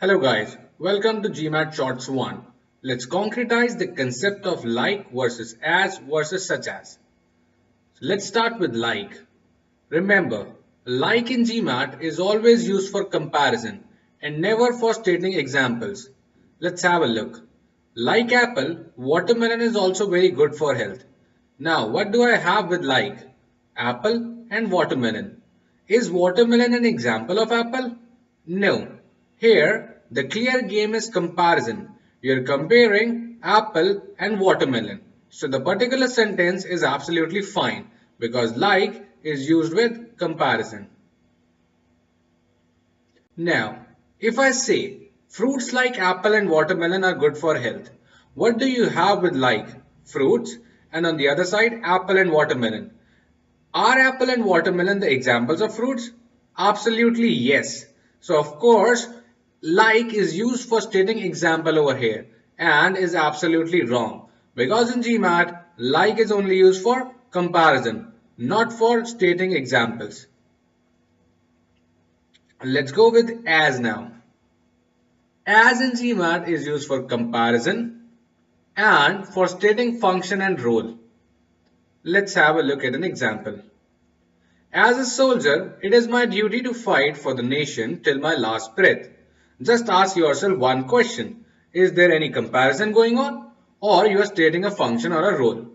Hello guys, welcome to GMAT Shorts 1. Let's concretize the concept of like versus as versus such as. Let's start with like. Remember, like in GMAT is always used for comparison and never for stating examples. Let's have a look. Like apple, watermelon is also very good for health. Now, what do I have with like? Apple and watermelon. Is watermelon an example of apple? No. Here, the clear game is comparison. You're comparing apple and watermelon. So the particular sentence is absolutely fine because like is used with comparison. Now, if I say fruits like apple and watermelon are good for health, what do you have with like? Fruits, and on the other side, apple and watermelon. Are apple and watermelon the examples of fruits? Absolutely yes. So of course, like is used for stating example over here and is absolutely wrong. Because in GMAT, like is only used for comparison, not for stating examples. Let's go with as now. As in GMAT is used for comparison and for stating function and role. Let's have a look at an example. As a soldier, it is my duty to fight for the nation till my last breath. Just ask yourself one question. Is there any comparison going on? Or you are stating a function or a role?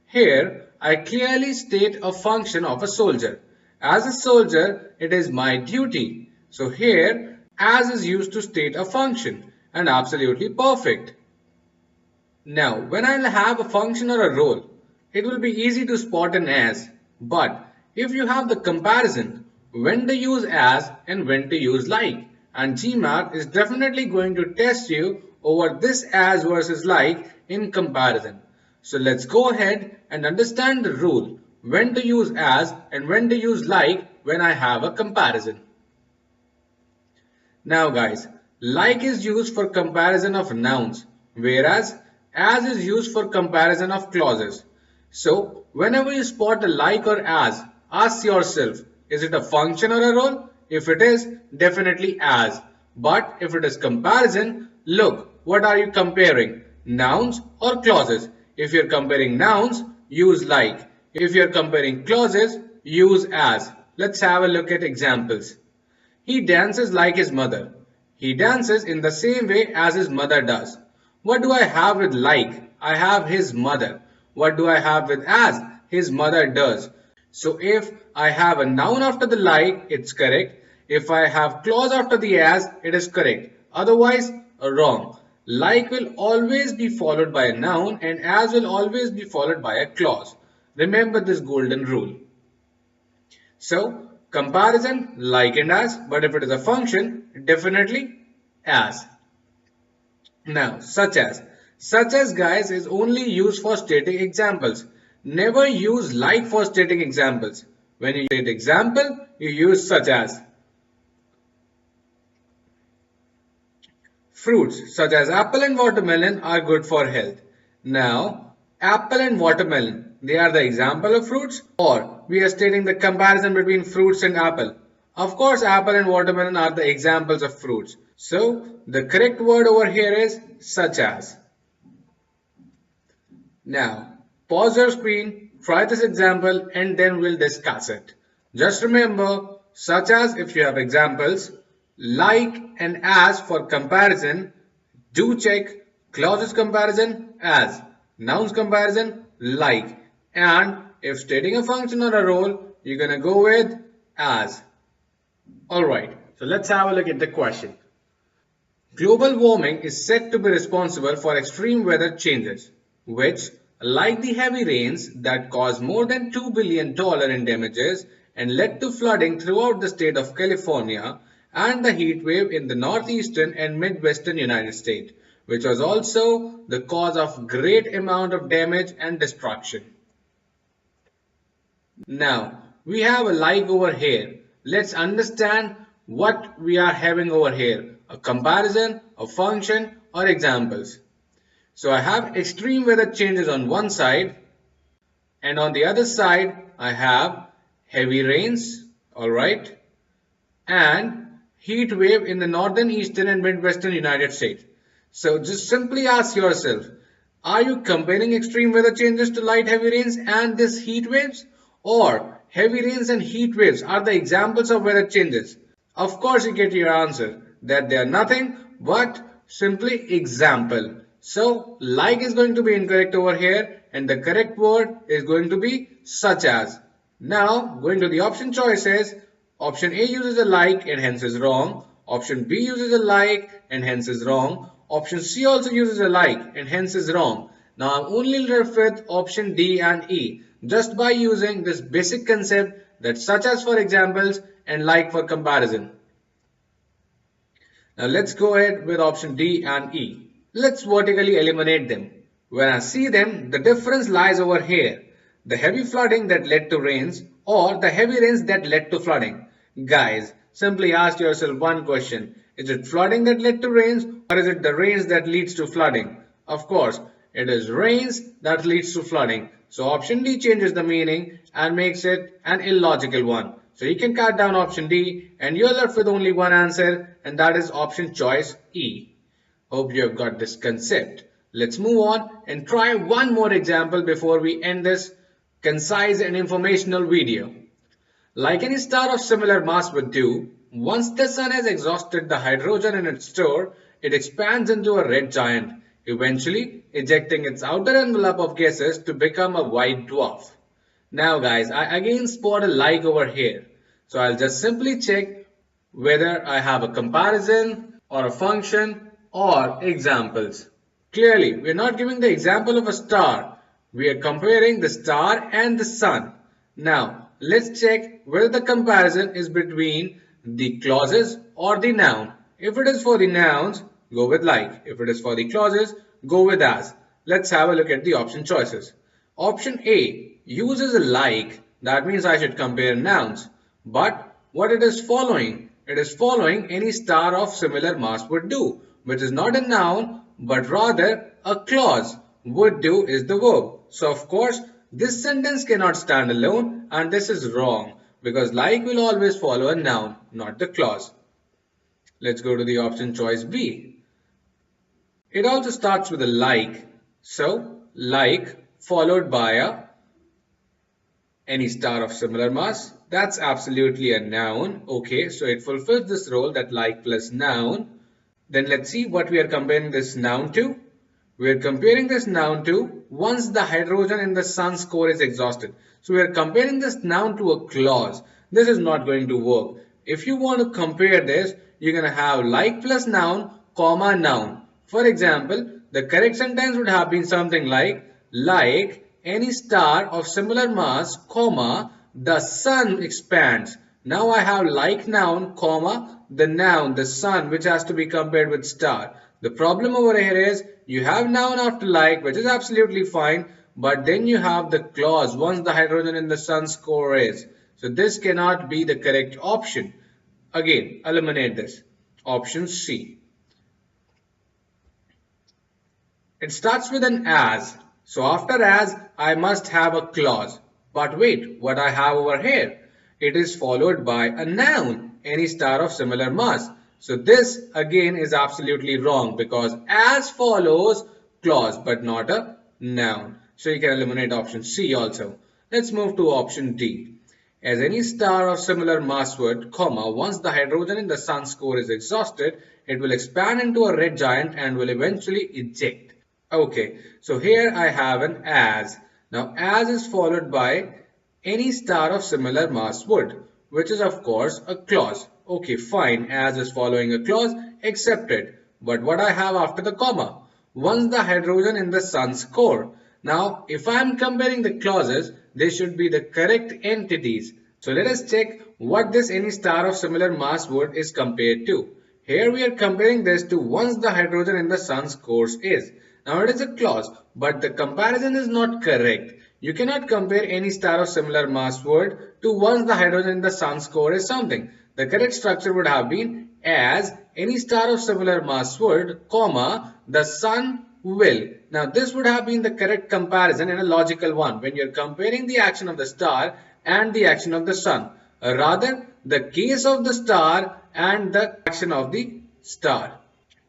Here, I clearly state a function of a soldier. As a soldier, it is my duty. So here, as is used to state a function and absolutely perfect. Now, when I'll have a function or a role, it will be easy to spot an as. But if you have the comparison, when to use as and when to use like, and GMAT is definitely going to test you over this as versus like in comparison. So let's go ahead and understand the rule when to use as and when to use like when I have a comparison. Now guys, like is used for comparison of nouns, whereas as is used for comparison of clauses. So whenever you spot a like or as, ask yourself, is it a function or a role? If it is, definitely as. But if it is comparison, look, what are you comparing? Nouns or clauses? If you're comparing nouns, use like. If you're comparing clauses, use as. Let's have a look at examples. He dances like his mother. He dances in the same way as his mother does. What do I have with like? I have his mother. What do I have with as? His mother does. So if I have a noun after the like, it's correct. If I have clause after the as, it is correct. Otherwise, wrong. Like will always be followed by a noun and as will always be followed by a clause. Remember this golden rule. So, comparison, like and as, but if it is a function, definitely as. Now, such as. Such as, guys, is only used for stating examples. Never use like for stating examples. When you state example, you use such as. Fruits such as apple and watermelon are good for health. Now, apple and watermelon, they are the example of fruits, or we are stating the comparison between fruits and apple. Of course, apple and watermelon are the examples of fruits. So, the correct word over here is such as. Now, pause your screen, try this example and then we'll discuss it. Just remember, such as if you have examples, like and as for comparison, do check clauses comparison as, nouns comparison like, and if stating a function or a role, you're gonna go with as. Alright, so let's have a look at the question. Global warming is said to be responsible for extreme weather changes, which, like the heavy rains that caused more than $2 billion in damages and led to flooding throughout the state of California, and the heat wave in the northeastern and midwestern United States, which was also the cause of great amount of damage and destruction. Now, we have a like over here. Let's understand what we are having over here. A comparison, a function, or examples. So I have extreme weather changes on one side, and on the other side I have heavy rains, alright, and heat wave in the northern, eastern and midwestern United States. So just simply ask yourself, are you comparing extreme weather changes to light heavy rains and these heat waves? Or heavy rains and heat waves are the examples of weather changes? Of course you get your answer that they are nothing but simply example. So like is going to be incorrect over here and the correct word is going to be such as. Now going to the option choices, option A uses a like and hence is wrong. Option B uses a like and hence is wrong. Option C also uses a like and hence is wrong. Now I'm only left with option D and E just by using this basic concept that such as for examples and like for comparison. Now let's go ahead with option D and E. Let's vertically eliminate them. When I see them, the difference lies over here. The heavy flooding that led to rains or the heavy rains that led to flooding. Guys, simply ask yourself one question. Is it flooding that led to rains or is it the rains that leads to flooding? Of course, it is rains that leads to flooding. So option D changes the meaning and makes it an illogical one. So you can cut down option D and you're left with only one answer and that is option choice E. Hope you have got this concept. Let's move on and try one more example before we end this concise and informational video. Like any star of similar mass would do, once the sun has exhausted the hydrogen in its store, it expands into a red giant, eventually ejecting its outer envelope of gases to become a white dwarf. Now guys, I again spot a like over here. So I'll just simply check whether I have a comparison or a function or examples. Clearly, we're not giving the example of a star. We are comparing the star and the sun. Now, let's check whether the comparison is between the clauses or the noun. If it is for the nouns, go with like. If it is for the clauses, go with as. Let's have a look at the option choices. Option A uses a like. That means I should compare nouns. But what it is following? It is following any star of similar mass would do, which is not a noun but rather a clause. Would do is the verb. So of course, this sentence cannot stand alone and this is wrong because like will always follow a noun, not the clause. Let's go to the option choice B. It also starts with a like. So like followed by any star of similar mass. That's absolutely a noun. Okay, so it fulfills this role that like plus noun. Then let's see what we are comparing this noun to. We are comparing this noun to once the hydrogen in the sun's core is exhausted. So we are comparing this noun to a clause. This is not going to work. If you want to compare this, you're going to have like plus noun, comma noun. For example, the correct sentence would have been something like any star of similar mass, comma, the sun expands. Now I have like noun, comma, the noun, the sun, which has to be compared with star. The problem over here is you have noun after like, which is absolutely fine, but then you have the clause once the hydrogen in the sun's core is. So this cannot be the correct option. Again, eliminate this. Option C. It starts with an as. So after as, I must have a clause. But wait, what I have over here? It is followed by a noun, any star of similar mass. So this again is absolutely wrong because as follows clause but not a noun. So you can eliminate option C also. Let's move to option D. As any star of similar mass would, comma, once the hydrogen in the sun's core is exhausted, it will expand into a red giant and will eventually eject. Okay, so here I have an as. Now as is followed by any star of similar mass would, which is of course a clause. Okay, fine, as is following a clause, accepted. But what I have after the comma? Once the hydrogen in the sun's core. Now, if I am comparing the clauses, they should be the correct entities. So let us check what this any star of similar mass would is compared to. Here we are comparing this to once the hydrogen in the sun's core is. Now it is a clause, but the comparison is not correct. You cannot compare any star of similar mass word to once the hydrogen in the sun's core is something. The correct structure would have been as any star of similar mass would, comma, the sun will. Now this would have been the correct comparison and a logical one when you're comparing the action of the star and the action of the sun. Rather, the case of the star and the action of the star.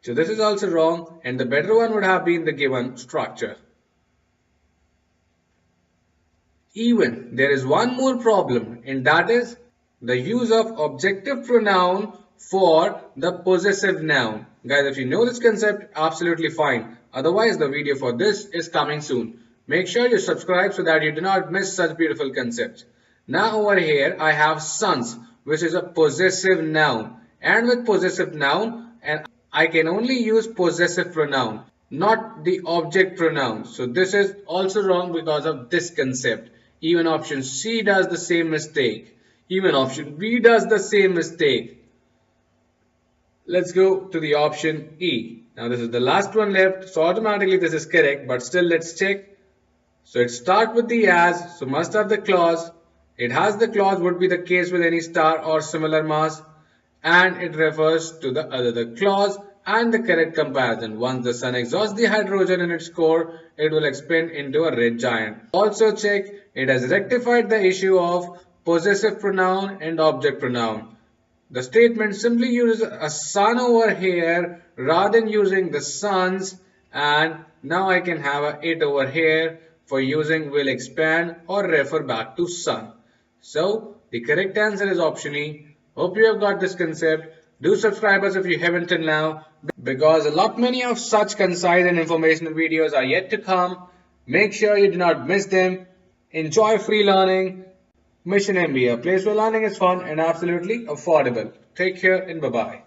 So this is also wrong, and the better one would have been the given structure. Even there is one more problem, and that is the use of objective pronoun for the possessive noun. Guys, if you know this concept, absolutely fine. Otherwise, the video for this is coming soon. Make sure you subscribe so that you do not miss such beautiful concepts. Now over here, I have sons, which is a possessive noun. And with possessive noun, and I can only use possessive pronoun, not the object pronoun. So this is also wrong because of this concept. Even option C does the same mistake. Even option B does the same mistake. Let's go to the option E. Now this is the last one left, so automatically this is correct, but still let's check. So it starts with the as, so must have the clause. It has the clause, would be the case with any star or similar mass, and it refers to the other clause and the correct comparison. Once the sun exhausts the hydrogen in its core, it will expand into a red giant. Also check, it has rectified the issue of possessive pronoun and object pronoun. The statement simply uses a sun over here rather than using the suns, and now I can have a it over here for using will expand or refer back to sun. So the correct answer is option E. Hope you have got this concept. Do subscribe us if you haven't till now, because a lot many of such concise and informational videos are yet to come. Make sure you do not miss them. Enjoy free learning. Mission MBA, a place where learning is fun and absolutely affordable. Take care and bye-bye.